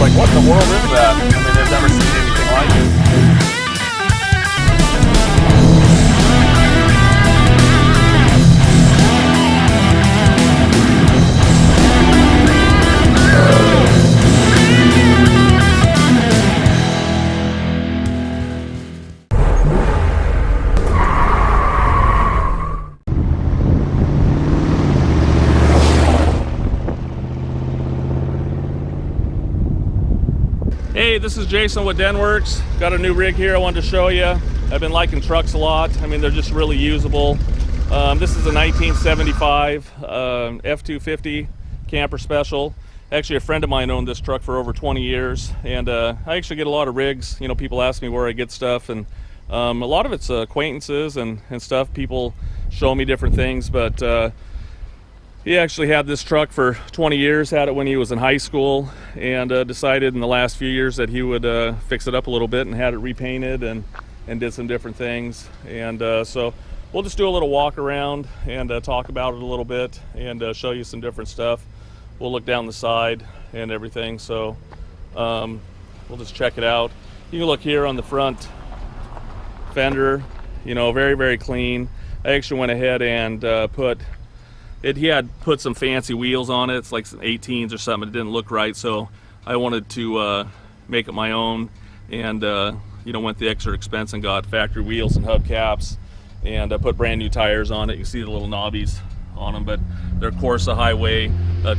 like, what in the world is that? I mean, they've never seen anything like it. Hey, this is Jason with Denwerks. Got a new rig here I wanted to show you. I've been liking trucks a lot. I mean, they're just really usable. This is a 1975 F250 camper special. Actually, a friend of mine owned this truck for over 20 years, and I actually get a lot of rigs. You know, people ask me where I get stuff, and a lot of it's acquaintances and stuff. People show me different things, but he actually had this truck for 20 years, had it when he was in high school, and decided in the last few years that he would fix it up a little bit and had it repainted and did some different things. And so we'll just do a little walk around and talk about it a little bit and show you some different stuff. We'll look down the side and everything, so we'll just check it out. You can look here on the front fender, you know, very, very clean. I actually went ahead and he had put some fancy wheels on it. It's like some 18s or something. It didn't look right, so I wanted to make it my own, and you know, went the extra expense and got factory wheels and hubcaps, and put brand new tires on it. You see the little knobbies on them, but they're Corsa highway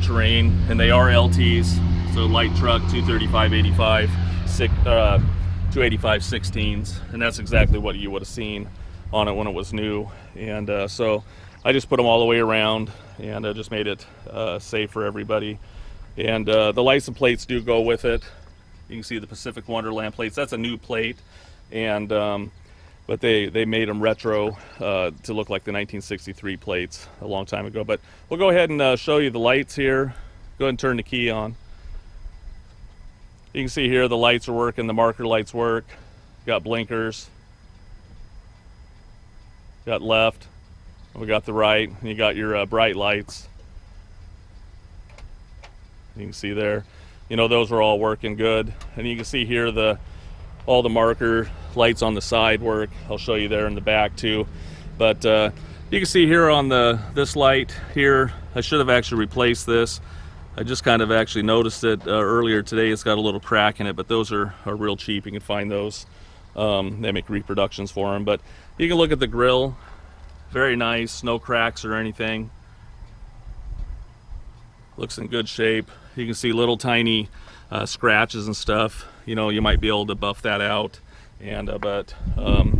terrain, and they are LTs, so light truck 235/85, 285 16s, and that's exactly what you would have seen on it when it was new. And so I just put them all the way around and just made it safe for everybody. And the license plates do go with it. You can see the Pacific Wonderland plates. That's a new plate, and but they made them retro to look like the 1963 plates a long time ago. But we'll go ahead and show you the lights here. Go ahead and turn the key on. You can see here the lights are working, the marker lights work. Got blinkers. Got left. We got the right, and you got your bright lights. You can see there, you know, those are all working good. And you can see here all the marker lights on the side work. I'll show you there in the back too. But you can see here on this light here, I should have actually replaced this. I just kind of actually noticed it earlier today. It's got a little crack in it, but those are real cheap. You can find those. They make reproductions for them. But you can look at the grill. Very nice, no cracks or anything. Looks in good shape. You can see little tiny scratches and stuff. You know, you might be able to buff that out. And but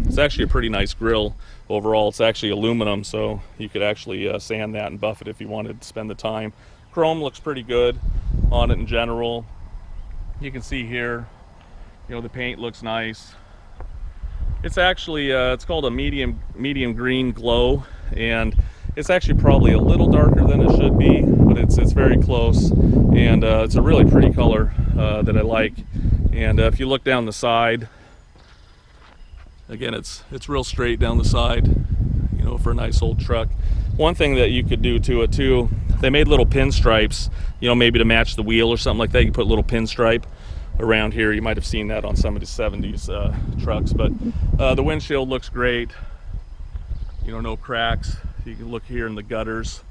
it's actually a pretty nice grill overall. It's actually aluminum, so you could actually sand that and buff it if you wanted to spend the time. Chrome looks pretty good on it in general. You can see here, you know, the paint looks nice. It's actually, it's called a medium green glow, and it's actually probably a little darker than it should be, but it's very close, and it's a really pretty color that I like. And if you look down the side, again, it's real straight down the side, you know, for a nice old truck. One thing that you could do to it too, they made little pinstripes, you know, maybe to match the wheel or something like that. You put a little pinstripe around here. You might have seen that on some of the 70s trucks, but the windshield looks great, you know, no cracks. You can look here in the gutters,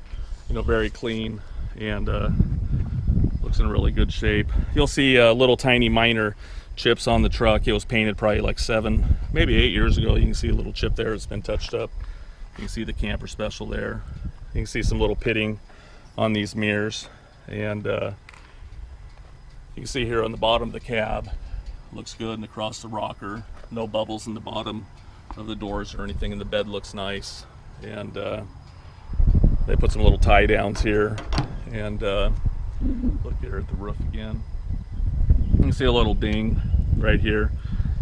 you know, very clean, and looks in really good shape. You'll see little tiny minor chips on the truck. It was painted probably like 7, maybe 8 years ago. You can see a little chip there. It's been touched up. You can see the camper special there. You can see some little pitting on these mirrors, and you can see here on the bottom of the cab, looks good, and across the rocker, no bubbles in the bottom of the doors or anything, and the bed looks nice. And they put some little tie downs here, and look here at the roof again. You can see a little ding right here.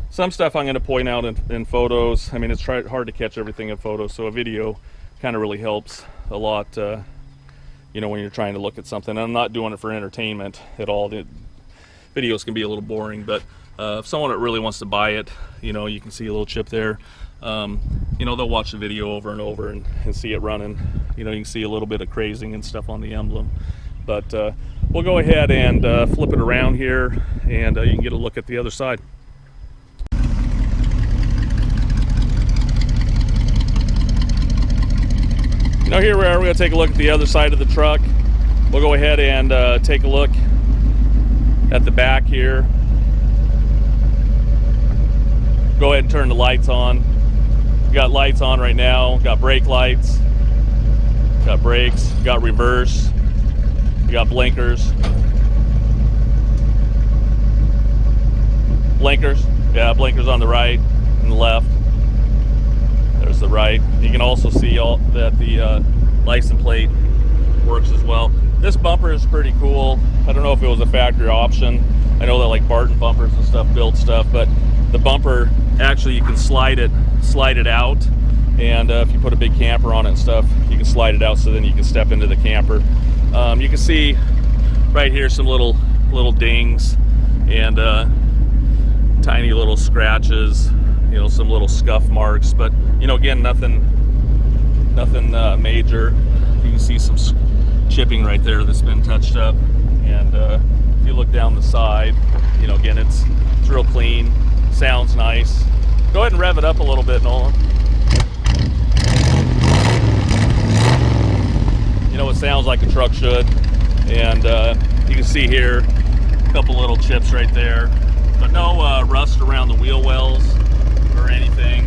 Some stuff I'm going to point out in photos. I mean, it's hard to catch everything in photos, so a video kind of really helps a lot, you know, when you're trying to look at something. I'm not doing it for entertainment at all. The videos can be a little boring, but if someone that really wants to buy it, you know, you can see a little chip there. You know, they'll watch the video over and over and see it running. You know, you can see a little bit of crazing and stuff on the emblem. But we'll go ahead and flip it around here, and you can get a look at the other side. Now here we are, we're going to take a look at the other side of the truck. We'll go ahead and take a look at the back here. Go ahead and turn the lights on. We got lights on right now, got brake lights, got brakes, got reverse, we got blinkers. Blinkers, yeah, blinkers on the right and the left. There's the right. You can also see that the license plate works as well. This bumper is pretty cool. I don't know if it was a factory option. I know that like Barton bumpers and stuff build stuff, but the bumper actually you can slide it out, and if you put a big camper on it and stuff, you can slide it out so then you can step into the camper. You can see right here some little dings and tiny little scratches, you know, some little scuff marks, but you know, again, nothing major. You can see some chipping right there that's been touched up, and if you look down the side, you know, again, it's real clean, sounds nice. Go ahead and rev it up a little bit, Nolan. You know, it sounds like a truck should, and you can see here a couple little chips right there, but no rust around the wheel wells or anything.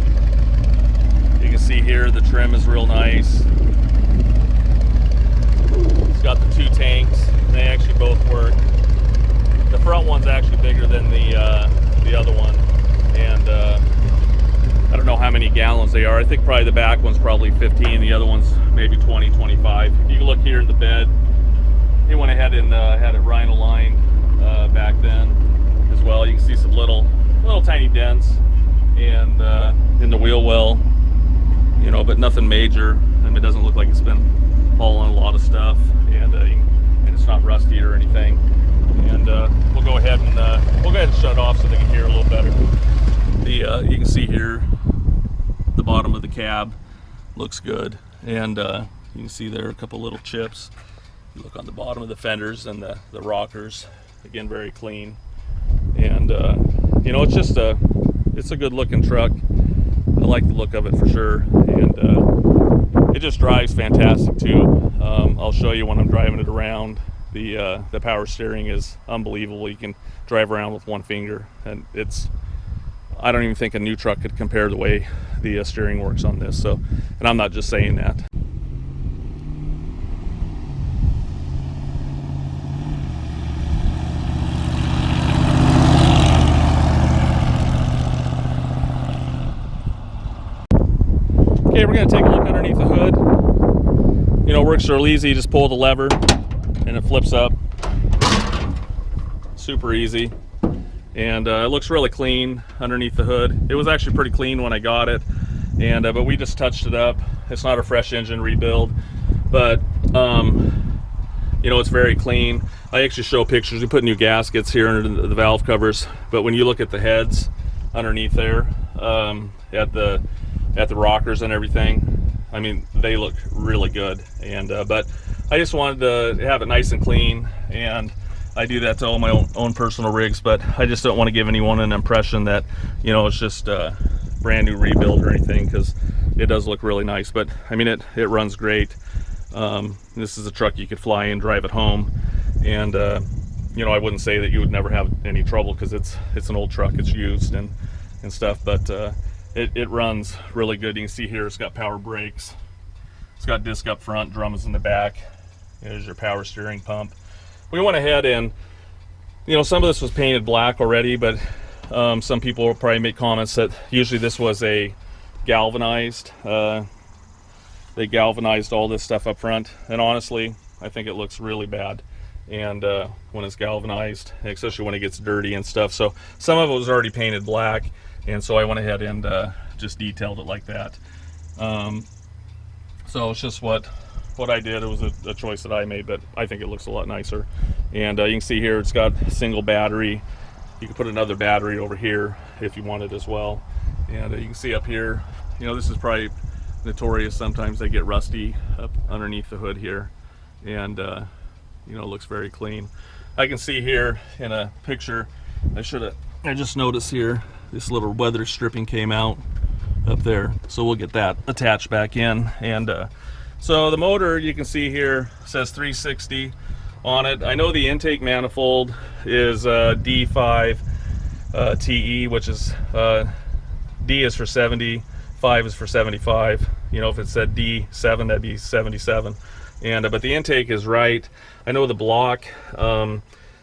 You can see here the trim is real nice. It's got the two tanks, and they actually both work. The front one's actually bigger than the other one, and I don't know how many gallons they are. I think probably the back one's probably 15, the other one's maybe 20, 25. You can look here in the bed. He went ahead and had it rhino lined back then as well. You can see some little tiny dents and in the wheel well, you know, but nothing major. I mean, it doesn't look like it's been hauling a lot of stuff, and it's not rusty or anything. And we'll go ahead and shut it off so they can hear a little better. You can see here the bottom of the cab looks good, and you can see there a couple little chips. You look on the bottom of the fenders and the rockers, again, very clean. And you know, it's a good looking truck. I like the look of it for sure, and it just drives fantastic too. I'll show you when I'm driving it around. The power steering is unbelievable. You can drive around with one finger, and I don't even think a new truck could compare the way the steering works on this. So, and I'm not just saying that. Okay, we're going to take a look underneath the hood. You know, it works real easy. You just pull the lever and it flips up. Super easy. And it looks really clean underneath the hood. It was actually pretty clean when I got it, and but we just touched it up. It's not a fresh engine rebuild, but you know, it's very clean. I actually show pictures. We put new gaskets here under the valve covers, but when you look at the heads underneath there, at the rockers and everything, I mean, they look really good. And but I just wanted to have it nice and clean, and I do that to all my own personal rigs, but I just don't want to give anyone an impression that, you know, it's just a brand new rebuild or anything, because it does look really nice. But I mean, it runs great. This is a truck you could fly in, drive it home, and you know, I wouldn't say that you would never have any trouble, because it's an old truck, it's used and stuff, but it runs really good. You can see here it's got power brakes, it's got disc up front, drums in the back. There's your power steering pump. We went ahead and, you know, some of this was painted black already, but some people will probably make comments that usually this was a galvanized. They galvanized all this stuff up front, and honestly, I think it looks really bad. And when it's galvanized, especially when it gets dirty and stuff. So some of it was already painted black, and so I went ahead and just detailed it like that. So it's just what I did. It was a choice that I made, but I think it looks a lot nicer. And you can see here it's got a single battery. You can put another battery over here if you wanted as well. And you can see up here, you know, this is probably notorious. Sometimes they get rusty up underneath the hood here, and You know, it looks very clean. I can see here in a picture, I just noticed here, this little weather stripping came out up there. So we'll get that attached back in. And so the motor, you can see here, says 360 on it. I know the intake manifold is D5 TE, which is D is for 70, 5 is for 75. You know, if it said D7, that'd be 77. And but the intake is right. I know the block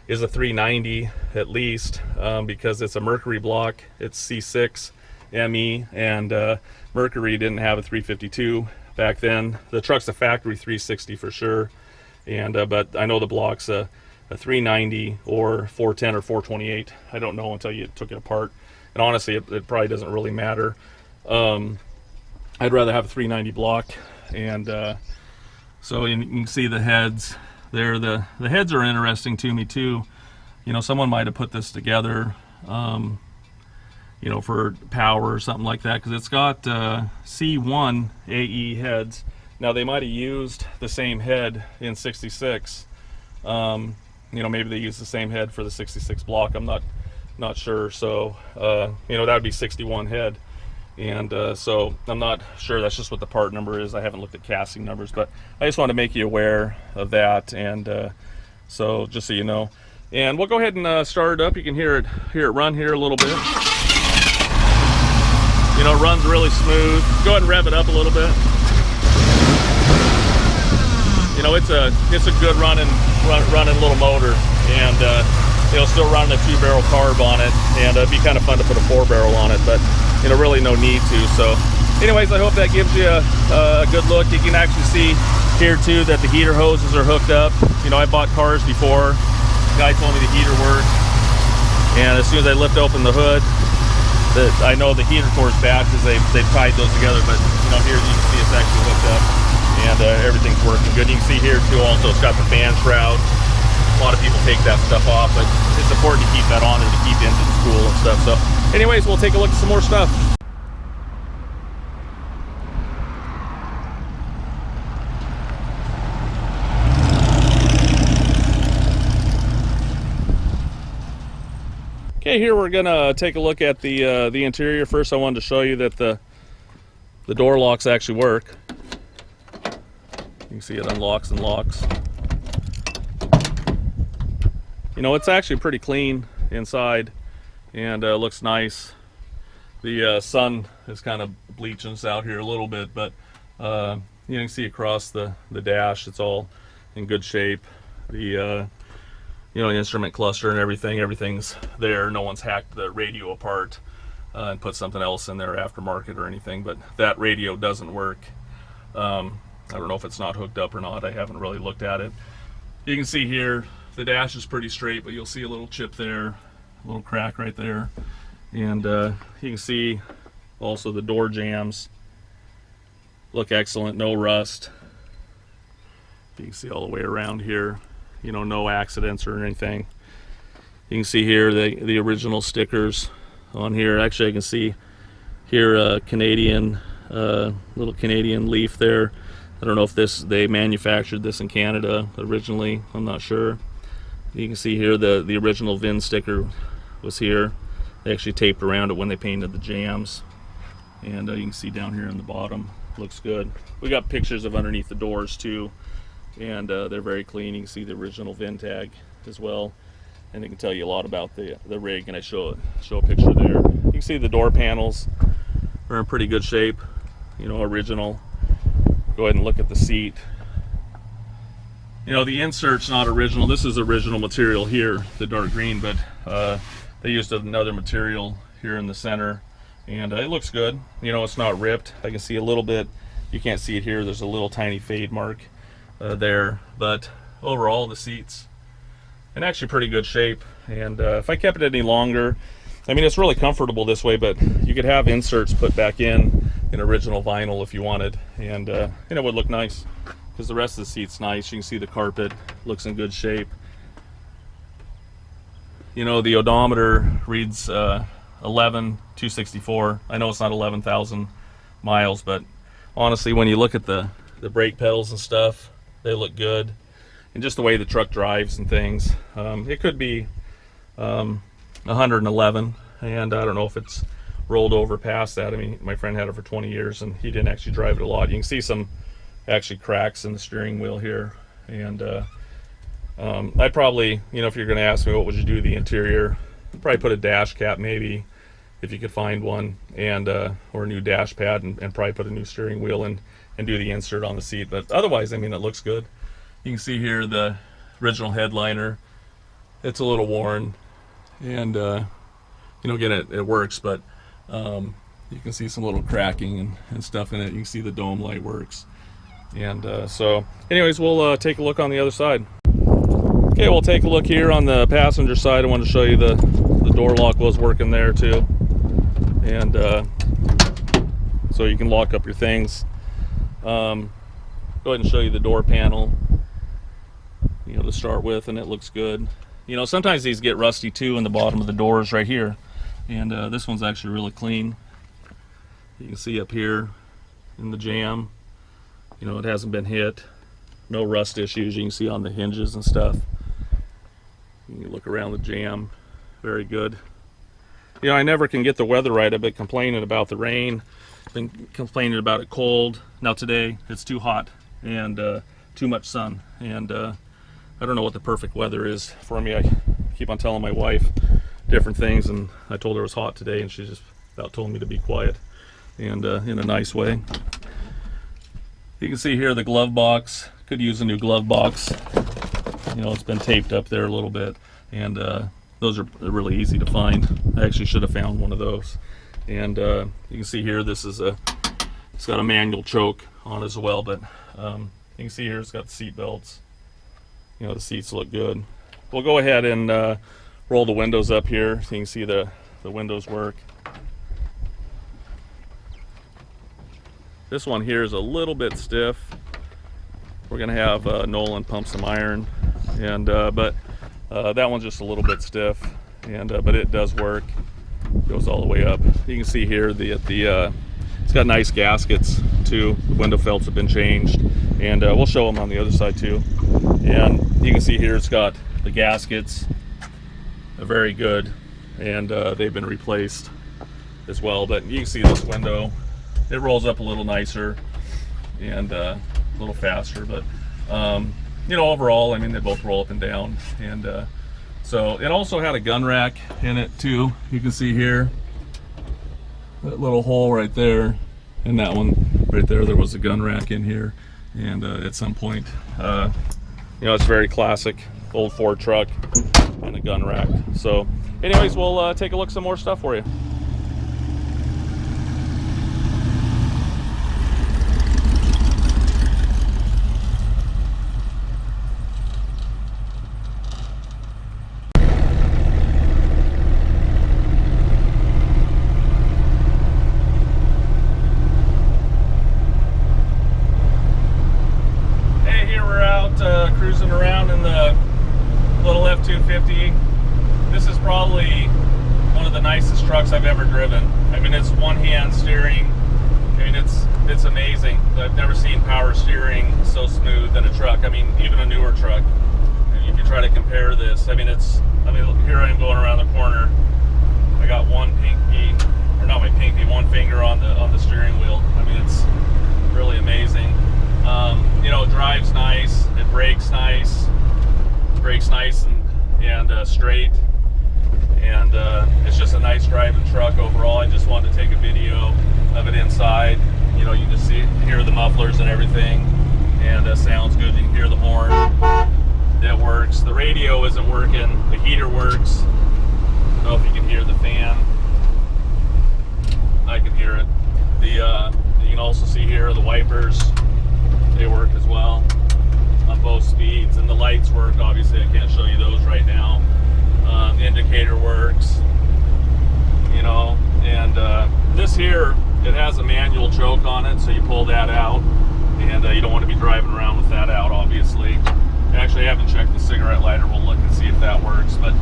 is a 390 at least, because it's a Mercury block. It's C6 ME, and Mercury didn't have a 352 back then. The truck's a factory 360 for sure. And but I know the block's a 390 or 410 or 428. I don't know until you took it apart. And honestly, it probably doesn't really matter. I'd rather have a 390 block. And so you can see the heads there. The heads are interesting to me too. You know, someone might have put this together, you know, for power or something like that, because it's got C1 AE heads. Now they might have used the same head in 66. You know, maybe they used the same head for the 66 block. I'm not sure. So you know, that would be 61 head. And so I'm not sure. That's just what the part number is. I haven't looked at casting numbers, but I just want to make you aware of that. And so just so you know. And we'll go ahead and start it up. You can hear it run here a little bit. You know, it runs really smooth. Go ahead and rev it up a little bit. You know, it's a good running little motor, and it'll still run a 2-barrel carb on it, and it'd be kind of fun to put a 4-barrel on it, but you know, really no need to. So anyways, I hope that gives you a good look. You can actually see here too that the heater hoses are hooked up. You know, I bought cars before. The guy told me the heater worked, and as soon as I lift open the hood, I know the heater core's bad because they've tied those together, but you know, here you can see it's actually hooked up, and everything's working good. You can see here too also it's got the fan shroud. A lot of people take that stuff off, but it's important to keep that on there to keep engines cool and stuff. So anyways, we'll take a look at some more stuff. Okay, here we're gonna take a look at the interior. First, I wanted to show you that the door locks actually work. You can see it unlocks and locks. You know, it's actually pretty clean inside, and looks nice. The sun is kind of bleaching us out here a little bit, but you can see across the dash, it's all in good shape. The you know, the instrument cluster and everything's there. No one's hacked the radio apart and put something else in there aftermarket or anything, but that radio doesn't work. I don't know if it's not hooked up or not. I haven't really looked at it. You can see here the dash is pretty straight, but you'll see a little chip there, a little crack right there. And you can see also the door jambs look excellent, no rust. You can see all the way around here. You know, no accidents or anything. You can see here the original stickers on here. Actually, I can see here a Canadian, little Canadian leaf there. I don't know if they manufactured this in Canada originally. I'm not sure. You can see here the original VIN sticker was here. They actually taped around it when they painted the jams. And you can see down here on the bottom, looks good. We got pictures of underneath the doors too. And they're very clean. You can see the original VIN tag as well, and they can tell you a lot about the rig, and I show a picture there. You can see the door panels are in pretty good shape, you know, original. Go ahead and look at the seat. You know, the insert's not original. This is original material here, the dark green, but they used another material here in the center, and it looks good. You know, it's not ripped. I can see a little bit. You can't see it here. There's a little tiny fade mark there, but overall the seats in actually pretty good shape. And if I kept it any longer, I mean, it's really comfortable this way, but you could have inserts put back in original vinyl if you wanted, and it would look nice because the rest of the seat's nice. You can see the carpet looks in good shape. You know, the odometer reads 11,264. I know it's not 11,000 miles, but honestly, when you look at the brake pedals and stuff, they look good. and just the way the truck drives and things. It could be 111, and I don't know if it's rolled over past that. I mean, my friend had it for 20 years and he didn't actually drive it a lot. You can see some actually cracks in the steering wheel here, and I'd probably, if you're going to ask me what would you do to the interior, I'd probably put a dash cap maybe, if you could find one, and or a new dash pad, and probably put a new steering wheel in and do the insert on the seat. But otherwise, I mean, it looks good. You can see here the original headliner. It's a little worn, and again, it works, but you can see some little cracking and stuff in it. You can see the dome light works. And so anyways, we'll take a look on the other side. Okay, we'll take a look here on the passenger side. I wanted to show you the door lock was working there too, and so you can lock up your things. Go ahead and show you the door panel, to start with, and it looks good. Sometimes these get rusty too in the bottom of the doors right here, and this one's actually really clean. You can see up here in the jamb, it hasn't been hit. No rust issues you can see on the hinges and stuff. You can look around the jamb, very good. I never can get the weather right. I've been complaining about the rain, been complaining about it cold. Now today it's too hot and too much sun, and I don't know what the perfect weather is for me. I keep on telling my wife different things, and I told her it was hot today, and she just about told me to be quiet, and in a nice way. You can see here the glove box. Could use a new glove box. It's been taped up there a little bit, and those are really easy to find. I actually should have found one of those. And you can see here it's got a manual choke on as well, but you can see here it's got the seat belts. The seats look good. We'll go ahead and roll the windows up here so you can see the windows work. This one here is a little bit stiff. We're gonna have Nolan pump some iron, and but that one's just a little bit stiff, and but it does work. Goes all the way up. You can see here it's got nice gaskets too. The window felts have been changed, and we'll show them on the other side too. And you can see here it's got the gaskets, very good, and they've been replaced as well. But you can see this window, it rolls up a little nicer and a little faster, but overall, I mean, they both roll up and down. And so it also had a gun rack in it too. You can see here that little hole right there, and that one right there, there was a gun rack in here. And at some point, it's very classic old Ford truck and a gun rack. So anyways, we'll take a look at some more stuff for you. Cruising around in the little F250. This is probably one of the nicest trucks I've ever driven. I mean, it's one-hand steering. I mean, it's amazing. I've never seen power steering so smooth in a truck. I mean, even a newer truck. And if you try to compare this, I mean, here I am going around the corner. I got one finger on the steering wheel. I mean, it's really amazing. It drives nice, it brakes nice and straight, and it's just a nice driving truck overall. I just wanted to take a video of it inside. You just hear the mufflers and everything, and sounds good. You can hear the horn. It works. The radio isn't working. The heater works. I don't know if you can hear the fan. I can hear it. You can also see here the wipers. They work as well on both speeds, and the lights work. Obviously, I can't show you those right now. The indicator works, and this here, it has a manual choke on it, so you pull that out, and you don't want to be driving around with that out, obviously. Actually, I haven't checked the cigarette lighter. We'll look and see if that works. But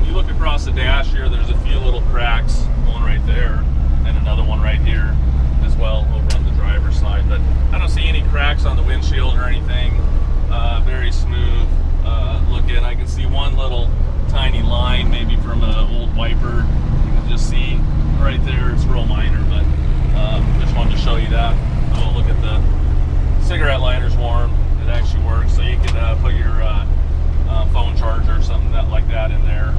you look across the dash here, there's a few little cracks, one right there and another one right here as well over on the driver's side. But I don't see any cracks on the windshield or anything. very smooth looking. I can see one little tiny line, maybe from an old wiper. You can just see right there. It's real minor, but just wanted to show you that. Oh, look at the cigarette lighter's warm. It actually works, so you can put your phone charger or something like that in there.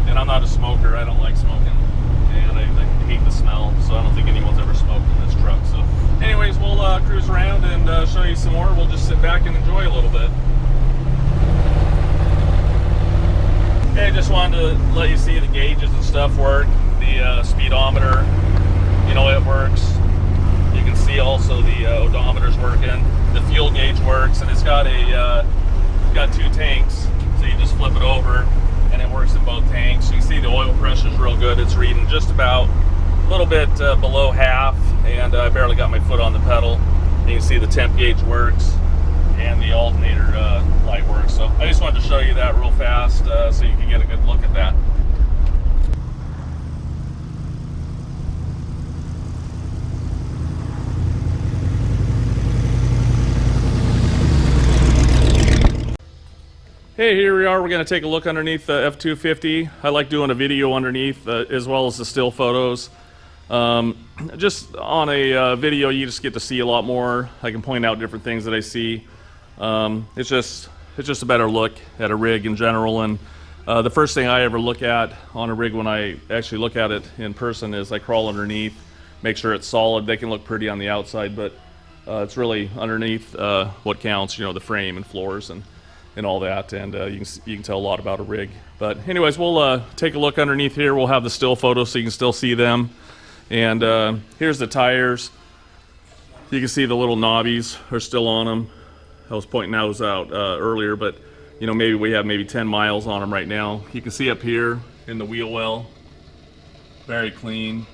And I'm not a smoker. I don't like smoking, and I hate the smell. So I don't think anyone's ever smoked in this truck. So, anyways, we'll cruise around and show you some more. We'll just sit back and enjoy a little bit. Okay, just wanted to let you see the gauges and stuff work. The speedometer, you know, it works. You can see also the odometer's working. The fuel gauge works, and it's got two tanks, so you just flip it over and it works in both tanks. You can see the oil pressure's real good. It's reading just about a little bit below half, and I barely got my foot on the pedal. You can see the temp gauge works and the alternator light works. So I just wanted to show you that real fast so you can get a good look at that. Hey, here we are. We're going to take a look underneath the F250. I like doing a video underneath as well as the still photos. Just on a video, you just get to see a lot more. I can point out different things that I see. It's just a better look at a rig in general. And the first thing I ever look at on a rig when I actually look at it in person is I crawl underneath, make sure it's solid. They can look pretty on the outside, but it's really underneath what counts. You know, the frame and floors and all that, and you can tell a lot about a rig. But anyways, we'll take a look underneath here. We'll have the still photos so you can still see them. And here's the tires. You can see the little knobbies are still on them. I was pointing those out earlier, but you know, maybe we have 10 miles on them right now. You can see up here in the wheel well, very clean,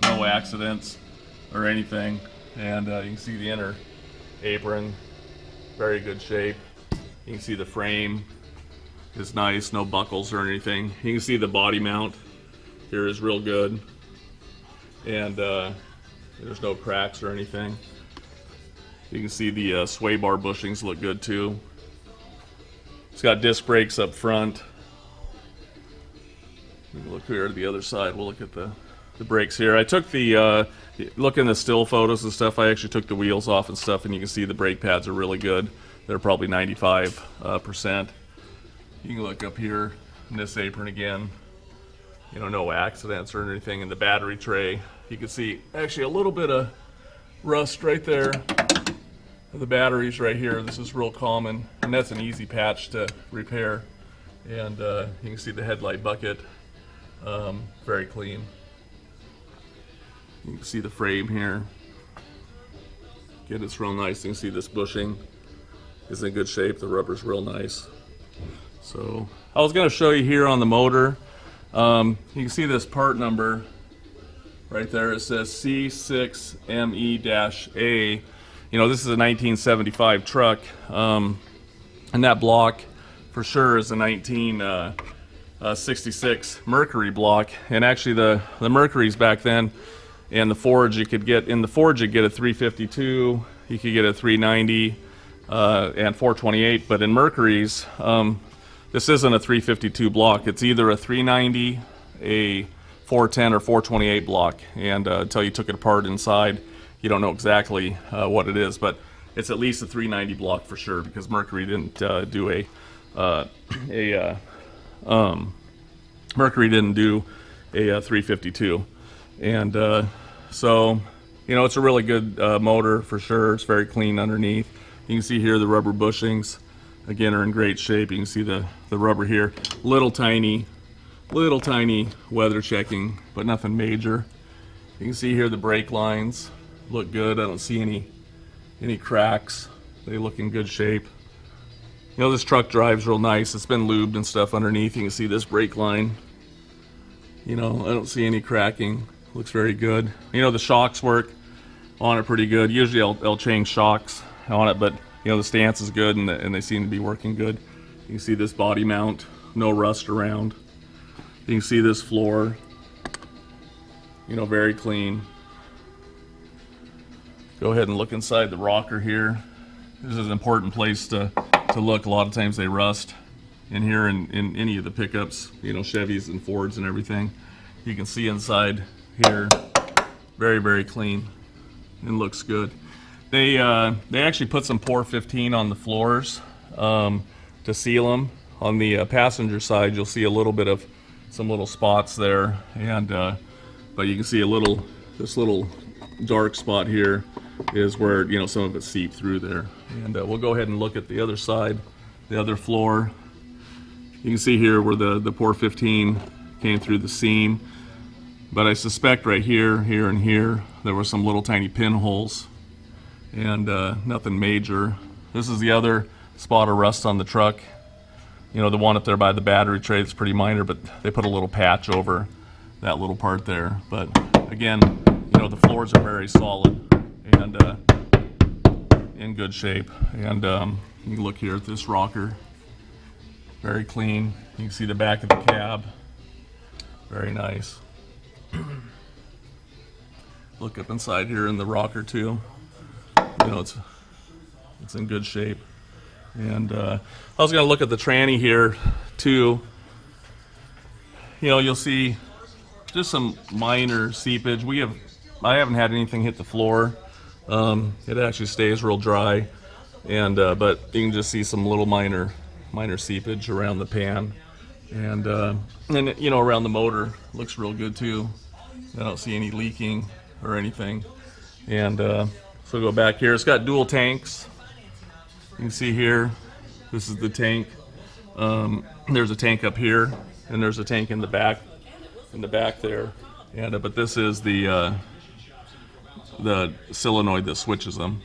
no accidents or anything. And you can see the inner apron, very good shape. You can see the frame is nice, no buckles or anything. You can see the body mount here is real good, and there's no cracks or anything. You can see the sway bar bushings look good too. It's got disc brakes up front. Look here to the other side. We'll look at the brakes here. I took look in the still photos and stuff. I actually took the wheels off and stuff, and you can see the brake pads are really good. They're probably 95%. You can look up here in this apron again. You know, no accidents or anything. In the battery tray, you can see actually a little bit of rust right there. The batteries right here. This is real common, and that's an easy patch to repair. And you can see the headlight bucket, very clean. You can see the frame here. Again, it's real nice. You can see this bushing is in good shape. The rubber's real nice. So I was going to show you here on the motor. You can see this part number right there. It says C6ME-A. You know, this is a 1975 truck, and that block for sure is a 1966 Mercury block. And actually the Mercuries back then, and the Fords, you could get, in the Fords you get a 352, you could get a 390, and 428, but in Mercury's, this isn't a 352 block. It's either a 390, a 410, or 428 block, and until you took it apart inside, you don't know exactly what it is, but it's at least a 390 block for sure, because Mercury didn't do a Mercury didn't do a 352, and so you know, it's a really good motor for sure. It's very clean underneath. You can see here the rubber bushings again are in great shape. You can see the rubber here, little tiny weather checking, but nothing major. You can see here the brake lines look good. I don't see any cracks. They look in good shape. You know, this truck drives real nice. It's been lubed and stuff underneath. You can see this brake line. You know, I don't see any cracking. Looks very good. You know, the shocks work on it pretty good. Usually I'll change shocks on it, but you know, the stance is good, and they seem to be working good. You can see this body mount, no rust around. You can see this floor, you know, very clean. Go ahead and look inside the rocker here. This is an important place to look. A lot of times they rust in here in any of the pickups, you know, Chevys and Fords and everything. You can see inside here, very, very clean and looks good. They actually put some Ford 15 on the floors to seal them. On the passenger side, you'll see a little bit of some little spots there, and but you can see this little dark spot here is where, you know, some of it seeped through there. And we'll go ahead and look at the other side, the other floor. You can see here where the Ford 15 came through the seam, but I suspect right here, here, and here there were some little tiny pinholes, and nothing major. This is the other spot of rust on the truck. You know, the one up there by the battery tray, it's pretty minor, but they put a little patch over that little part there. But again, you know, the floors are very solid and in good shape. And you can look here at this rocker, very clean. You can see the back of the cab, very nice. Look up inside here in the rocker too. You know, it's in good shape. And I was going to look at the tranny here too. You know, you'll see just some minor seepage. I haven't had anything hit the floor. It actually stays real dry, and but you can just see some little minor seepage around the pan, and you know, around the motor looks real good too. I don't see any leaking or anything. And so go back here. It's got dual tanks. You can see here, this is the tank. There's a tank up here, and there's a tank in the back there. And but this is the solenoid that switches them.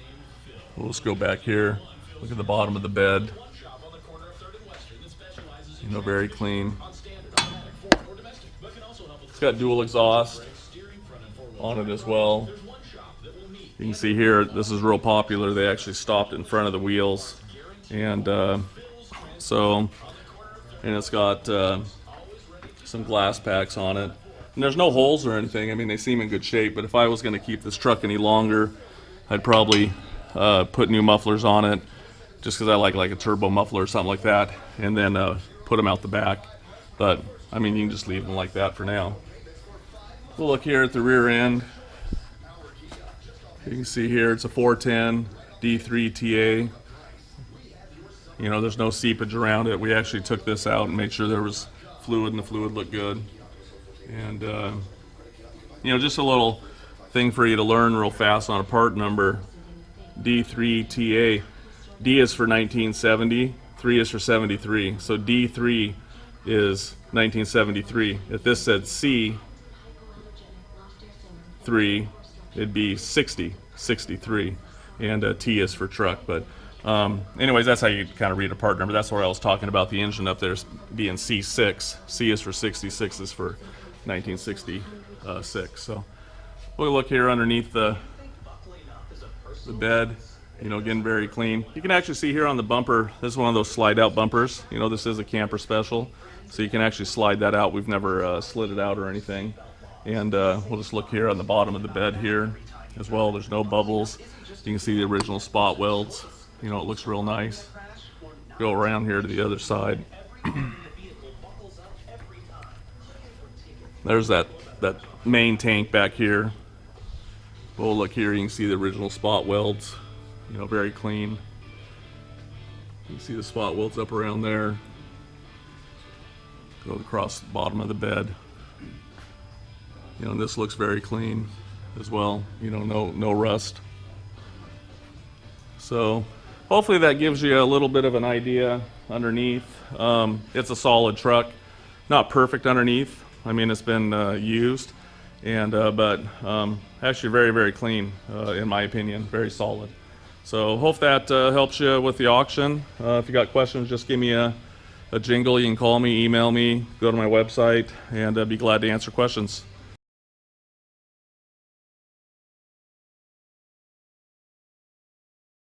We'll just go back here. Look at the bottom of the bed. You know, very clean. It's got dual exhaust on it as well. You can see here, this is real popular. They actually stopped in front of the wheels, and and it's got some glass packs on it. And there's no holes or anything. I mean, they seem in good shape. But if I was going to keep this truck any longer, I'd probably put new mufflers on it, just because I like a turbo muffler or something like that, and then put them out the back. But I mean, you can just leave them like that for now. We'll look here at the rear end. You can see here it's a 410 D3 TA. You know, there's no seepage around it. We actually took this out and made sure there was fluid, and the fluid looked good. And you know, just a little thing for you to learn real fast on a part number. D3 TA. D is for 1970, 3 is for 73. So D3 is 1973. If this said C3, it'd be 63, and T is for truck. But anyways, that's how you kind of read a part number. That's where I was talking about the engine up there being C6. C is for 66, is for 1966. So we'll look here underneath the bed. You know, again, very clean. You can actually see here on the bumper, this is one of those slide out bumpers. You know, this is a camper special, so you can actually slide that out. We've never slid it out or anything. And we'll just look here on the bottom of the bed here as well. There's no bubbles. You can see the original spot welds. You know, it looks real nice. Go around here to the other side. There's that main tank back here. We'll look here, you can see the original spot welds. You know, very clean. You can see the spot welds up around there. Go across the bottom of the bed. You know, and this looks very clean as well. You know, no rust. So hopefully that gives you a little bit of an idea underneath. It's a solid truck, not perfect underneath. I mean, it's been used, and but actually very, very clean in my opinion. Very solid. So hope that helps you with the auction. If you got questions, just give me a jingle. You can call me, email me, go to my website, and I'd be glad to answer questions.